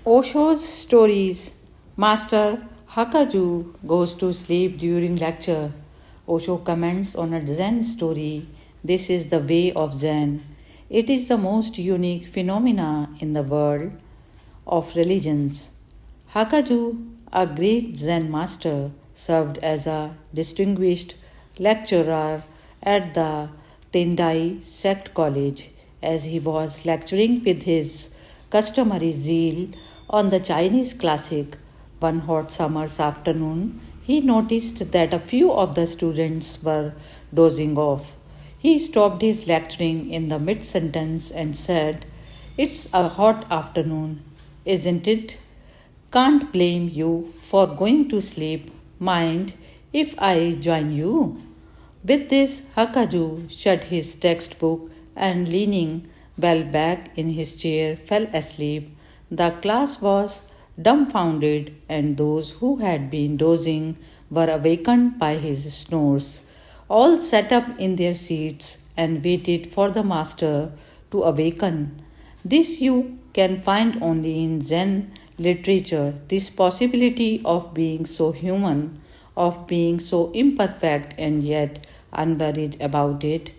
Osho's stories. Master Hakaju goes to sleep during lecture. Osho comments on a Zen story. This is the way of Zen. It is the most unique phenomena in the world of religions. Hakaju, a great Zen master, served as a distinguished lecturer at the Tendai Sect College. As he was lecturing with his customary zeal on the Chinese classic, one hot summer's afternoon, he noticed that a few of the students were dozing off. He stopped his lecturing in the mid sentence and said, "It's a hot afternoon, isn't it? Can't blame you for going to sleep. Mind if I join you?" With this, Hakaju shut his textbook and, leaning well back in his chair, fell asleep. The class was dumbfounded, and those who had been dozing were awakened by his snores. All sat up in their seats and waited for the master to awaken. This you can find only in Zen literature, this possibility of being so human, of being so imperfect and yet unworried about it,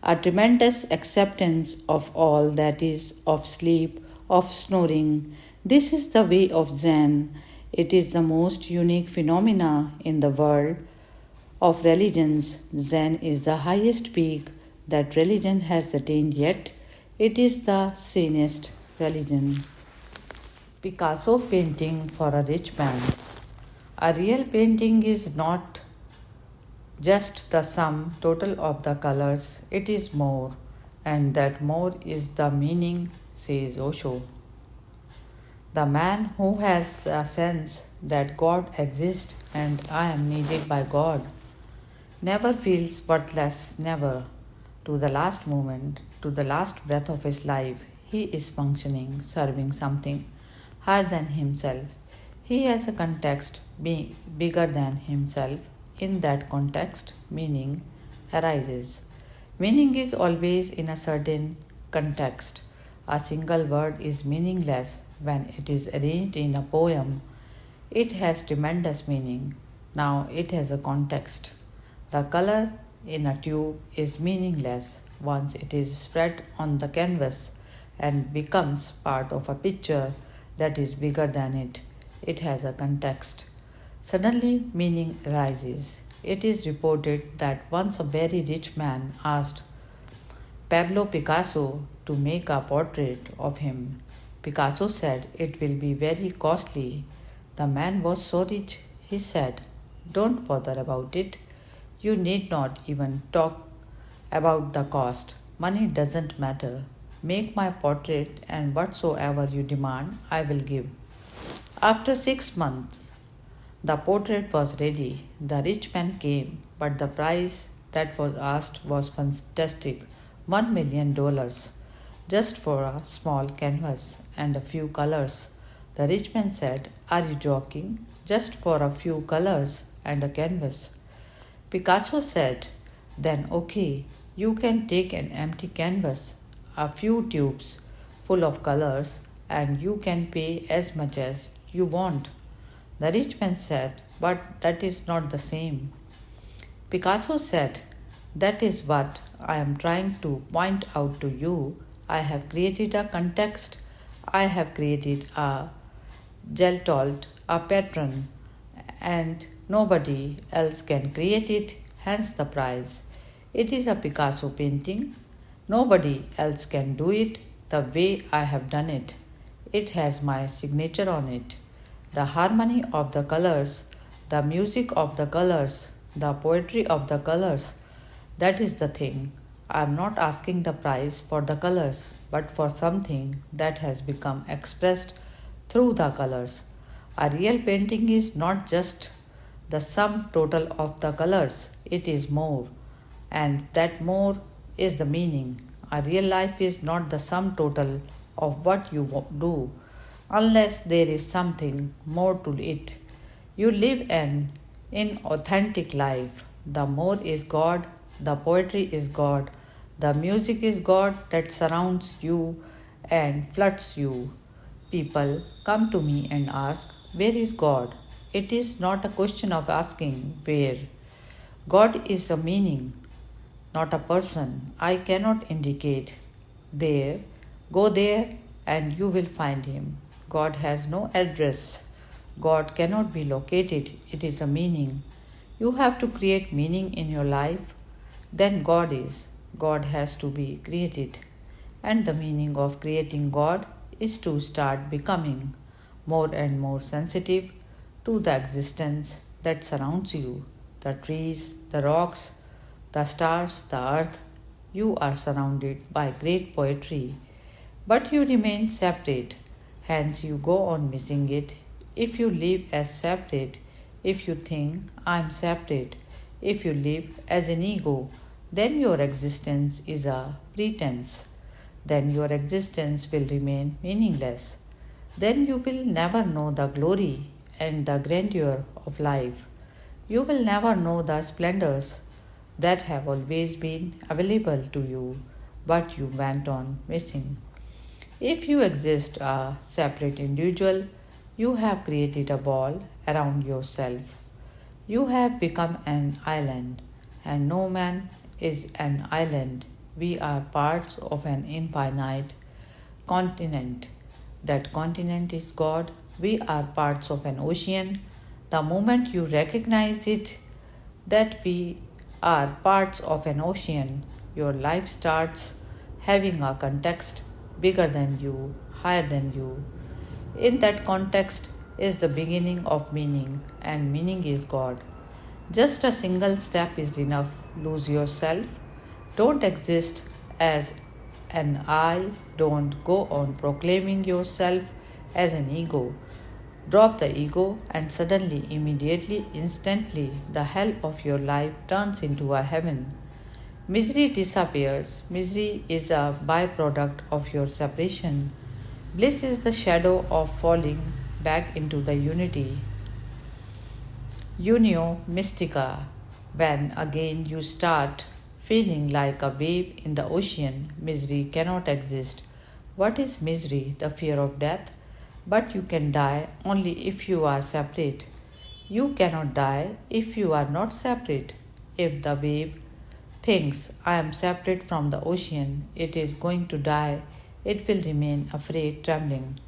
a tremendous acceptance of all that is, of sleep, of snoring. This is the way of Zen. It is the most unique phenomena in the world of religions. Zen is the highest peak that religion has attained, yet it is the sanest religion. Picasso painting for a rich man. A real painting is not just the sum total of the colors, it is more, and that more is the meaning, says Osho. The man who has the sense that God exists and I am needed by God never feels worthless, never. To the last moment, to the last breath of his life, he is functioning, serving something higher than himself. He has a context being bigger than himself. In that context, meaning arises. Meaning is always in a certain context. A single word is meaningless when it is arranged in a poem. It has tremendous meaning. Now it has a context. The color in a tube is meaningless once it is spread on the canvas and becomes part of a picture that is bigger than it. It has a context. Suddenly, meaning arises. It is reported that once a very rich man asked Pablo Picasso to make a portrait of him. Picasso said it will be very costly. The man was so rich, he said, "Don't bother about it. You need not even talk about the cost. Money doesn't matter. Make my portrait, and whatsoever you demand, I will give." After 6 months, the portrait was ready. The rich man came, but the price that was asked was fantastic, $1 million, just for a small canvas and a few colors. The rich man said, "Are you joking? Just for a few colors and a canvas?" Picasso said, "Then okay, you can take an empty canvas, a few tubes full of colors, and you can pay as much as you want." The rich man said, "But that is not the same." Picasso said, "That is what I am trying to point out to you. I have created a context, I have created a gestalt, a pattern, and nobody else can create it, hence the price. It is a Picasso painting. Nobody else can do it the way I have done it. It has my signature on it. The harmony of the colors, the music of the colors, the poetry of the colors, that is the thing. I am not asking the price for the colors, but for something that has become expressed through the colors. A real painting is not just the sum total of the colors, it is more, and that more is the meaning. A real life is not the sum total of what you do, unless there is something more to it. You live an inauthentic life. The more is God, the poetry is God, the music is God that surrounds you and floods you. people come to me and ask, "Where is God?" It is not a question of asking where. God is a meaning, not a person. I cannot indicate there. Go there and you will find him. God has no address. God cannot be located. It is a meaning. You have to create meaning in your life. Then God is. God has to be created. And the meaning of creating God is to start becoming more and more sensitive to the existence that surrounds you, the trees, the rocks, the stars, the earth. You are surrounded by great poetry, but you remain separate, hence, you go on missing it. If you live as separate, if you think I am separate, if you live as an ego, then your existence is a pretense. Then your existence will remain meaningless. Then you will never know the glory and the grandeur of life. You will never know the splendors that have always been available to you, but you went on missing. If you exist a separate individual, you have created a ball around yourself. You have become an island, and no man is an island. We are parts of an infinite continent. That continent is God. We are parts of an ocean. The moment you recognize it, that we are parts of an ocean, your life starts having a context bigger than you, higher than you. In that context is the beginning of meaning, and meaning is God. Just a single step is enough. Lose yourself. Don't exist as an I. Don't go on proclaiming yourself as an ego. Drop the ego, and suddenly, immediately, instantly, the hell of your life turns into a heaven. Misery disappears. Misery is a byproduct of your separation. Bliss is the shadow of falling back into the unity. Unio mystica. When again you start feeling like a wave in the ocean, misery cannot exist. What is misery? The fear of death. But you can die only if you are separate. You cannot die if you are not separate. If the wave thinks I am separate from the ocean, it is going to die. It will remain afraid, trembling.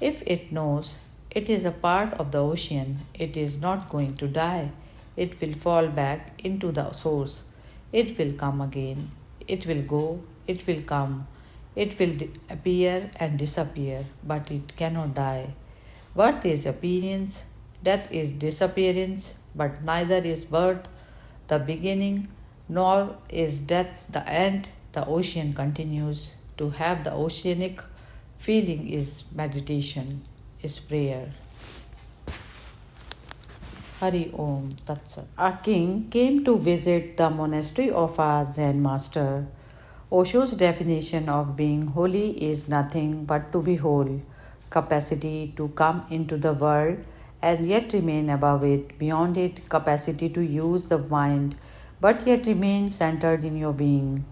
If it knows it is a part of the ocean, it is not going to die. It will fall back into the source. It will come again. It will go. It will come. It will appear and disappear, but it cannot die. Birth is appearance, death is disappearance, but neither is birth the beginning, nor is death the end. The ocean continues. To have the oceanic feeling is meditation, is prayer. Hari Om Tat Sat. A king came to visit the monastery of a Zen master. Osho's definition of being holy is nothing but to be whole, capacity to come into the world and yet remain above it, beyond it, capacity to use the mind but yet remain centered in your being.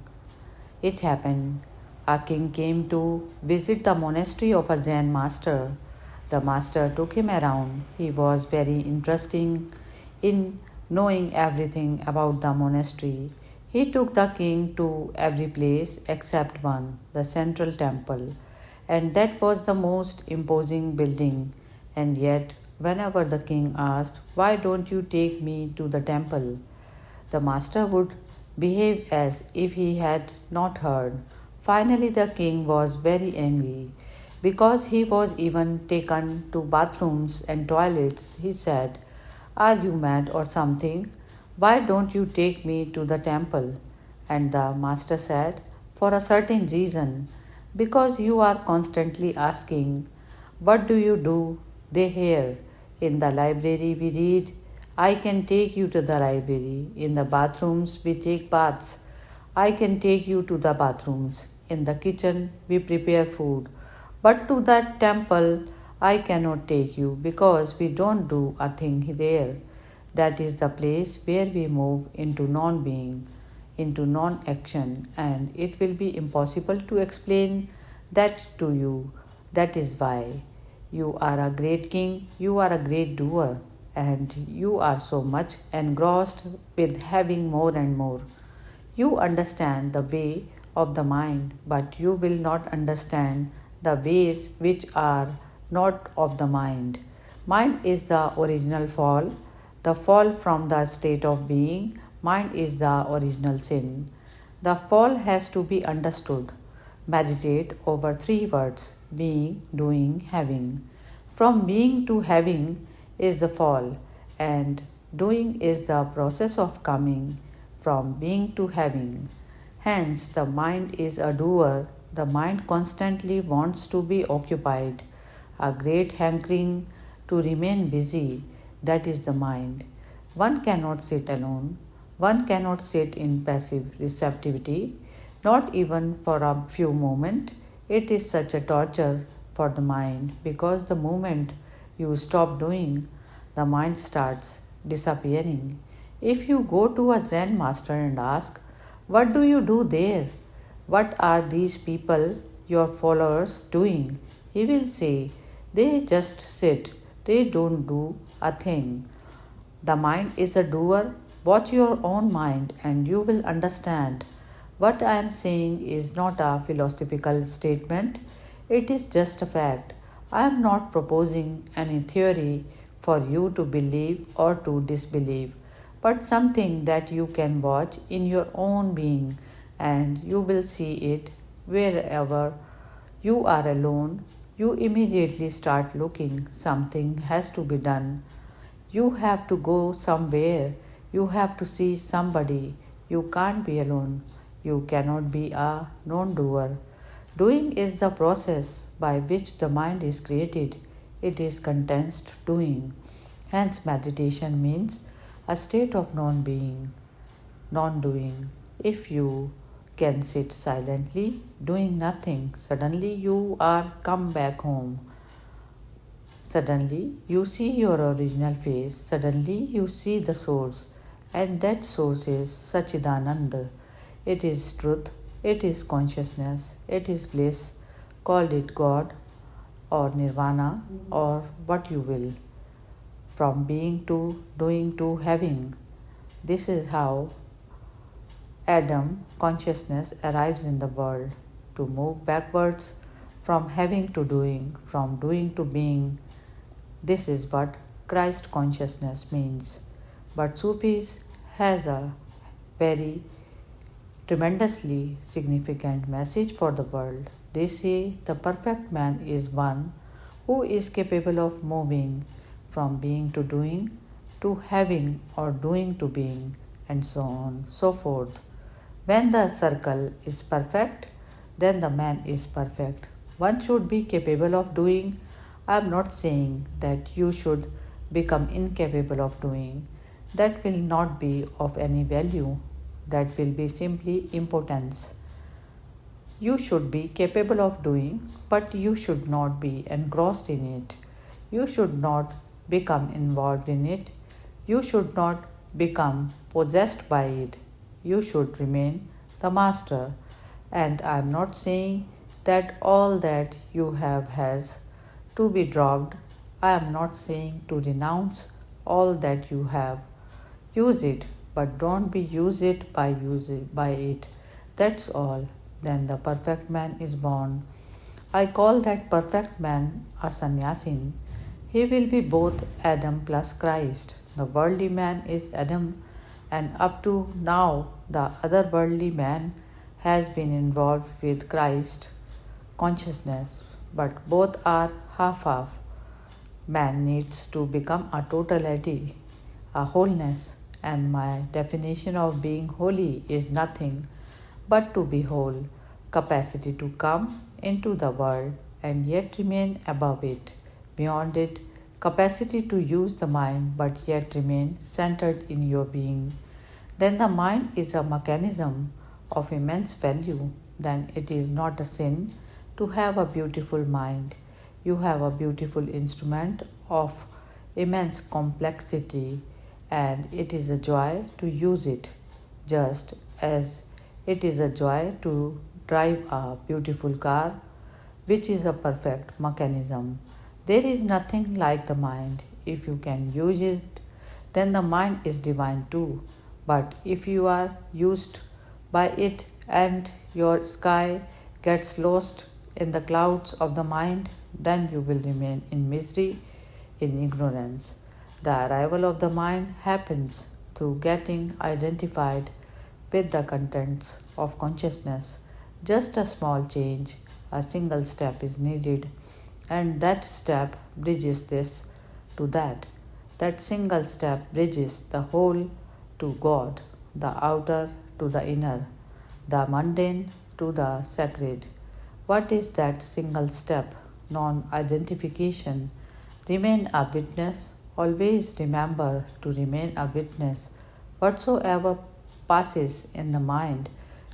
It happened. A king came to visit the monastery of a Zen master. The master took him around. He was very interesting in knowing everything about the monastery. He took the king to every place except one, the central temple, and that was the most imposing building. And yet, whenever the king asked, "Why don't you take me to the temple?" the master would behave as if he had not heard. Finally, the king was very angry because he was even taken to bathrooms and toilets. He said, "Are you mad or something? Why don't you take me to the temple?" And the master said, "For a certain reason, because you are constantly asking, 'What do you do?' They hear. In the library we read, 'I can take you to the library.' In the bathrooms we take baths. 'I can take you to the bathrooms.' In the kitchen we prepare food. But to that temple I cannot take you because we don't do a thing there. That is the place where we move into non-being, into non-action, and it will be impossible to explain that to you. That is why you are a great king, you are a great doer, and you are so much engrossed with having more and more. You understand the way of the mind, but you will not understand the ways which are not of the mind. Mind is the original fall, the fall from the state of being. Mind is the original sin. The fall has to be understood. Meditate over three words: being, doing, having. From being to having is the fall, and doing is the process of coming from being to having. Hence, the mind is a doer. The mind constantly wants to be occupied, a great hankering to remain busy. That is the mind. One cannot sit alone. One cannot sit in passive receptivity, not even for a few moments. It is such a torture for the mind because the moment you stop doing, the mind starts disappearing. If you go to a Zen master and ask, "What do you do there? What are these people, your followers, doing?" he will say, "They just sit, they don't do a thing." The mind is a doer. Watch your own mind and you will understand. What I am saying is not a philosophical statement, it is just a fact. I am not proposing any theory for you to believe or to disbelieve, but something that you can watch in your own being, and you will see it wherever you are alone. You immediately start looking. Something has to be done. You have to go somewhere. You have to see somebody. You can't be alone. You cannot be a non doer. Doing is the process by which the mind is created. It is condensed doing. Hence, meditation means a state of non being, non doing. If you can sit silently, doing nothing, suddenly you are come back home. Suddenly you see your original face, suddenly you see the source, and that source is Sachidananda. It is truth, it is consciousness, it is bliss. Call it God or Nirvana or what you will. From being to doing to having. This is how Adam consciousness arrives in the world, to move backwards from having to doing, from doing to being. This is what Christ consciousness means. But Sufis has a very tremendously significant message for the world. They say the perfect man is one who is capable of moving from being to doing, to having or doing to being, and so on, so forth. When the circle is perfect, then the man is perfect. One should be capable of doing. I am not saying that you should become incapable of doing. That will not be of any value. That will be simply impotence. You should be capable of doing, but you should not be engrossed in it. You should not become involved in it. You should not become possessed by it. You should remain the master. And I am not saying that all that you have has to be dropped. I am not saying to renounce all that you have. Use it, but don't be used by it. That's all. Then the perfect man is born. I call that perfect man a sannyasin. He will be both Adam plus Christ. The worldly man is Adam, and up to now, the other worldly man has been involved with Christ consciousness, but both are half. Man needs to become a totality, a wholeness, and my definition of being holy is nothing but to be whole, capacity to come into the world and yet remain above it, beyond it, capacity to use the mind but yet remain centered in your being. Then the mind is a mechanism of immense value. Then it is not a sin to have a beautiful mind. You have a beautiful instrument of immense complexity, and it is a joy to use it, just as it is a joy to drive a beautiful car. which is a perfect mechanism. There is nothing like the mind. If you can use it, then the mind is divine too. But if you are used by it and your sky gets lost in the clouds of the mind, then you will remain in misery, in ignorance. The arrival of the mind happens through getting identified with the contents of consciousness. Just a small change, a single step is needed, and that step bridges this to that. That single step bridges the whole to God, the outer to the inner, the mundane to the sacred. What is that single step? Non identification. Remain a witness. Always remember to remain a witness. Whatsoever passes in the mind,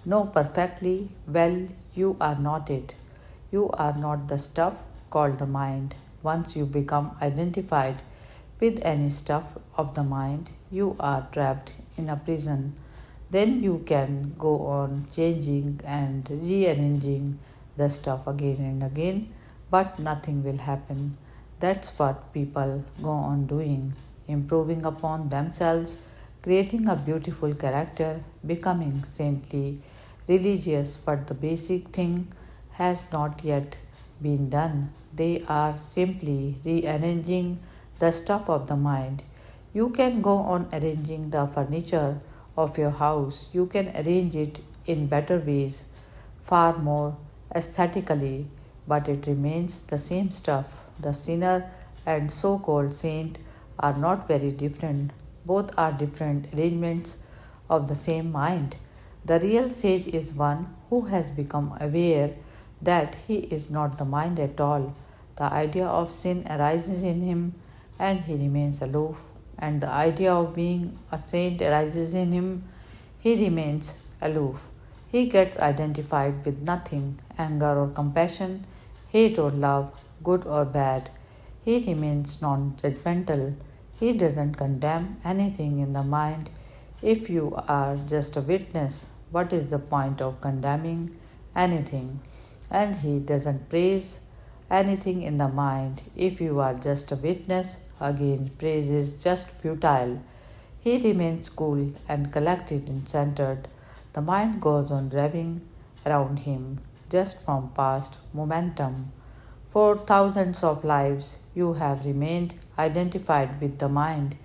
know perfectly well you are not it. You are not the stuff called the mind. Once you become identified with any stuff of the mind, you are trapped in a prison. Then you can go on changing and rearranging the stuff again and again, but nothing will happen. That's what people go on doing, improving upon themselves, creating a beautiful character, becoming saintly, religious, but the basic thing has not yet been done. They are simply rearranging the stuff of the mind. You can go on arranging the furniture of your house, you can arrange it in better ways, far more aesthetically, but it remains the same stuff. The sinner and so called saint are not very different, both are different arrangements of the same mind. The real sage is one who has become aware that he is not the mind at all. The idea of sin arises in him and he remains aloof, and the idea of being a saint arises in him, he remains aloof. He gets identified with nothing, anger or compassion, hate or love, good or bad. He remains non judgmental. He doesn't condemn anything in the mind. If you are just a witness, what is the point of condemning anything? And he doesn't praise anything in the mind. If you are just a witness, again praise is just futile. He remains cool and collected and centered. The mind goes on revving around him just from past momentum. For thousands of lives, you have remained identified with the mind.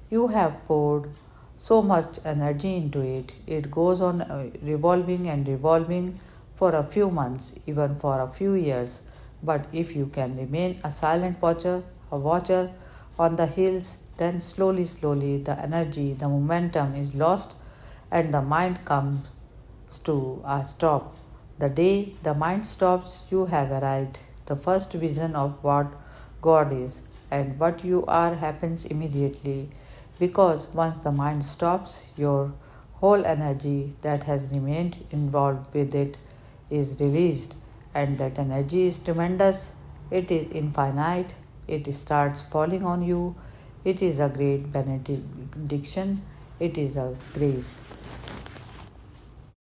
You have poured so much energy into it. It goes on revolving and revolving for a few months, even for a few years. But if you can remain a silent watcher, a watcher on the hills, then slowly the energy, the momentum is lost and the mind comes to a stop. The day the mind stops, you have arrived. The first vision of what God is and what you are happens immediately, because once the mind stops, your whole energy that has remained involved with it is released, and that energy is tremendous, it is infinite, it starts falling on you, it is a great benediction, it is a grace.